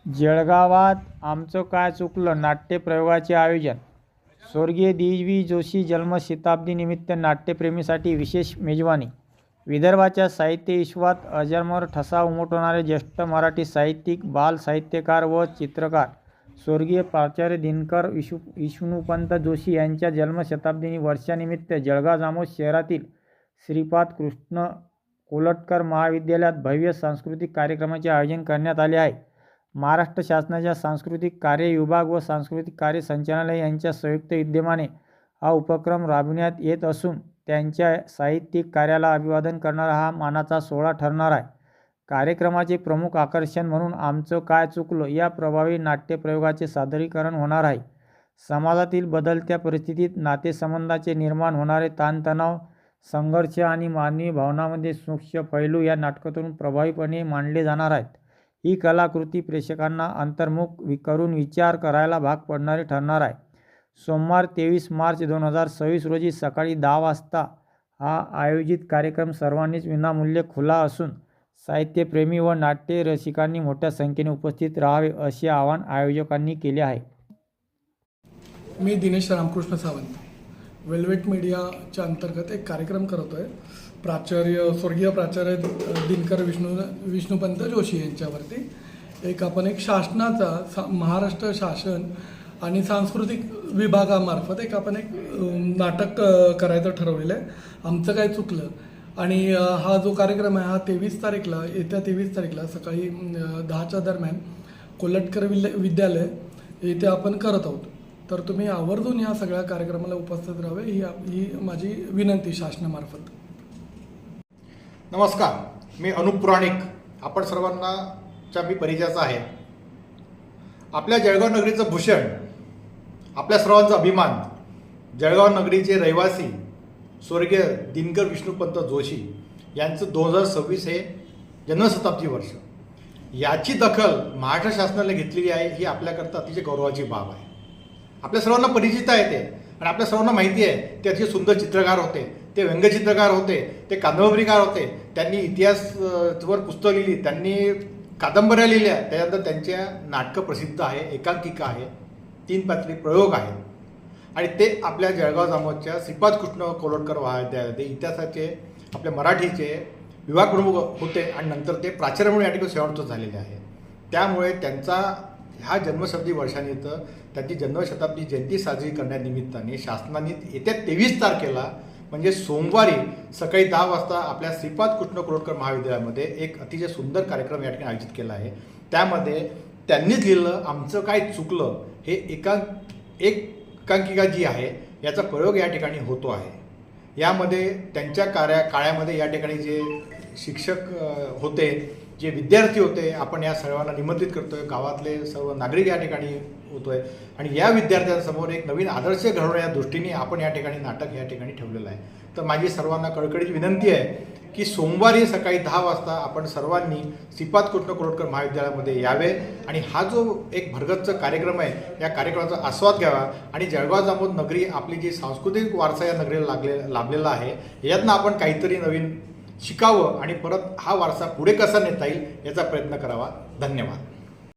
जळगावात आमचं काय चुकलं नाट्यप्रयोगाचे आयोजन. स्वर्गीय दी. जोशी जन्मशताब्दीनिमित्त नाट्यप्रेमीसाठी विशेष मेजवानी. विदर्भाच्या साहित्य विश्वात अजरामर ठसा उमटवणारे ज्येष्ठ मराठी साहित्यिक, बाल साहित्यकार व चित्रकार स्वर्गीय प्राचार्य दिनकर विष्णुपंत जोशी यांच्या जन्मशताब्दी वर्षानिमित्त जळगाव जामोद शहरातील श्रीपाद कृष्ण कोलटकर महाविद्यालयात भव्य सांस्कृतिक कार्यक्रमाचे आयोजन करण्यात आले आहे. महाराष्ट्र शासनाच्या सांस्कृतिक कार्य विभाग व सांस्कृतिक कार्य संचालनालय यांच्या संयुक्त विद्यमाने हा उपक्रम राबविण्यात येत असून त्यांच्या साहित्यिक कार्याला अभिवादन करणारा हा मानाचा सोहळा ठरणार आहे. कार्यक्रमाचे प्रमुख आकर्षण म्हणून आमचं काय चुकलं या प्रभावी नाट्यप्रयोगाचे सादरीकरण होणार आहे. समाजातील बदलत्या परिस्थितीत नातेसंबंधाचे निर्माण होणारे ताणतणाव, संघर्ष आणि मानवी भावनांमध्ये सूक्ष्म पैलू या नाटकातून प्रभावीपणे मांडले जाणार आहेत. ही कलाकृती प्रेक्षकांना अंतर्मुख करून विचार करायला भाग पडणारी ठरणार आहे. सोमवार 23 मार्च 2026 रोजी सकाळी 10 वाजता हा आयोजित कार्यक्रम सर्वांनीच विनामूल्य खुला असून साहित्यप्रेमी व नाट्य रसिकांनी मोठ्या संख्येने उपस्थित राहावे असे आवाहन आयोजकांनी केले आहे. मी दिनेश रामकृष्ण सावंत वेल्वेट मीडियाच्या अंतर्गत एक कार्यक्रम करतो आहे. स्वर्गीय प्राचार्य दिनकर विष्णुपंत जोशी यांच्यावरती एक शासनाचा महाराष्ट्र शासन आणि सांस्कृतिक विभागामार्फत आपण एक नाटक करायचं ठरवलेलं आहे. आमचं काय चुकलं. आणि हा जो कार्यक्रम आहे हा येत्या 23 तारीखला सकाळी 10च्या दरम्यान कोलटकर विद्यालय येथे आपण करत आहोत. तर तुम्ही आवर्जून या सगळ्या कार्यक्रमाला उपस्थित राहावे ही माझी विनंती शासनामार्फत. नमस्कार, मी अनुप पुराणिक. आपण सर्वांनाच्या मी परिचयाचा आहे. आपल्या जळगाव नगरीचं भूषण, आपल्या सर्वांचा अभिमान, जळगाव नगरीचे रहिवासी स्वर्गीय दिनकर विष्णुपंत जोशी यांचं 2026 हे जन्मशताब्दी वर्ष. याची दखल महाराष्ट्र शासनाने घेतलेली आहे ही आपल्याकरता अतिशय गौरवाची बाब आहे. आपल्या सर्वांना परिचित आहे ते आणि आपल्या सर्वांना माहिती आहे ते अतिशय सुंदर चित्रकार होते, ते व्यंगचित्रकार होते, ते कादंबरीकार होते. त्यांनी इतिहासवर पुस्तकं लिहिली, त्यांनी कादंबऱ्या लिहिल्या, त्याच्यानंतर त्यांच्या नाटकं प्रसिद्ध आहे, एकांकिका आहे, 3 पात्री प्रयोग आहे. आणि ते आपल्या जळगाव जामोदच्या श्रीपाद कृष्ण कोलटकर महाविद्यालयात इतिहासाचे आपल्या मराठीचे विभाग प्रमुख होते आणि नंतर ते प्राचार्य म्हणून या ठिकाणी सेवानिवृत्त झालेले आहे. त्यामुळे त्यांचा ह्या जन्मशताब्दी वर्षानिमित्त त्यांची जन्मशताब्दी जयंती साजरी करण्यानिमित्ताने शासनाने येत्या 23 तारखेला म्हणजे सोमवारी सकाळी 10 वाजता आपल्या श्रीपाद कृष्ण कोलटकर महाविद्यालयामध्ये एक अतिशय सुंदर कार्यक्रम या ठिकाणी आयोजित केला आहे. त्यामध्ये त्यांनीच लिहिलं आमचं काय चुकलं हे एकांकिका जी आहे याचा प्रयोग या ठिकाणी होतो आहे. यामध्ये त्यांच्या काळामध्ये या ठिकाणी जे शिक्षक होते, जे विद्यार्थी होते, आपण या सर्वांना निमंत्रित करतो आहे. गावातले सर्व नागरिक या ठिकाणी होतो आहे आणि या विद्यार्थ्यांसमोर एक नवीन आदर्श घडवण्याच्या दृष्टीने आपण या ठिकाणी नाटक या ठिकाणी ठेवलेलं आहे. तर माझी सर्वांना कळकळीची विनंती आहे की सोमवारी सकाळी 10 वाजता आपण सर्वांनी श्रीपाद कृष्ण कोलटकर महाविद्यालयामध्ये यावे आणि हा जो एक भरगच्च कार्यक्रम आहे या कार्यक्रमाचा आस्वाद घ्यावा आणि जळगाव जामोद नगरी आपली जी सांस्कृतिक वारसा या नगरीला लाभलेला आहे यातनं आपण काहीतरी नवीन शिकावं आणि परत हा वारसा पुढे कसा नेता येईल याचा प्रयत्न करावा. धन्यवाद.